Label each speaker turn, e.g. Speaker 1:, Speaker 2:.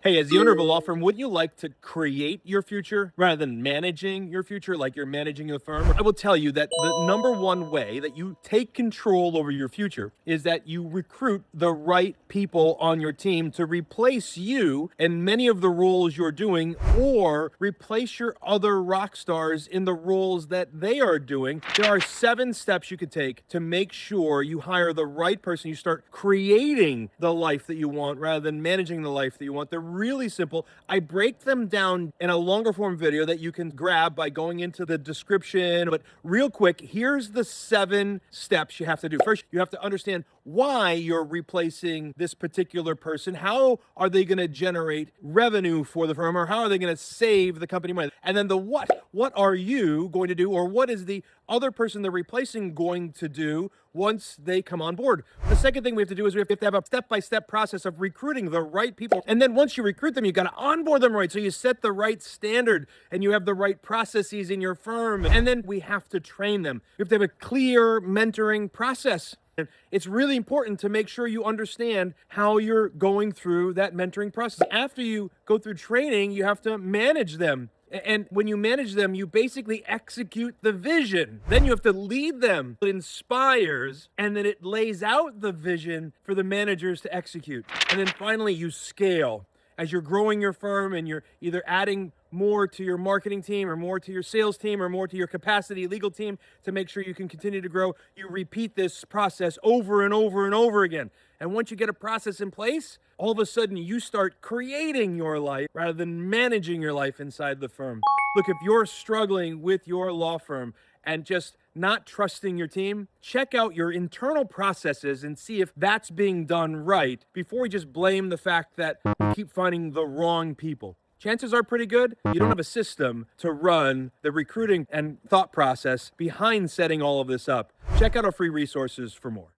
Speaker 1: Hey, as the owner of a law firm, wouldn't you like to create your future rather than managing your future like you're managing a firm? I will tell you that the number one way that you take control over your future is that you recruit the right people on your team to replace you in many of the roles you're doing or replace your other rock stars in the roles that they are doing. There are 7 steps you could take to make sure you hire the right person. You start creating the life that you want rather than managing the life that you want. They're really simple. I break them down in a longer form video that you can grab by going into the description. But real quick, here's the 7 steps you have to do. First, you have to understand why you're replacing this particular person. How are they going to generate revenue for the firm, or how are they going to save the company money? And then the what. What are you going to do, or what is the other person they're replacing going to do once they come on board? The second thing we have to do is we have to have a step-by-step process of recruiting the right people. And then once you recruit them, you got to onboard them right. So you set the right standard and you have the right processes in your firm. And then we have to train them. We have to have a clear mentoring process. It's really important to make sure you understand how you're going through that mentoring process. After you go through training, you have to manage them. And when you manage them, you basically execute the vision. Then you have to lead them. It inspires, and then it lays out the vision for the managers to execute. And then finally, you scale. As you're growing your firm and you're either adding more to your marketing team or more to your sales team or more to your capacity legal team to make sure you can continue to grow, you repeat this process over and over and over again. And once you get a process in place, all of a sudden you start creating your life rather than managing your life inside the firm. Look, if you're struggling with your law firm and just not trusting your team, check out your internal processes and see if that's being done right before we just blame the fact that we keep finding the wrong people. Chances are pretty good you don't have a system to run the recruiting and thought process behind setting all of this up. Check out our free resources for more.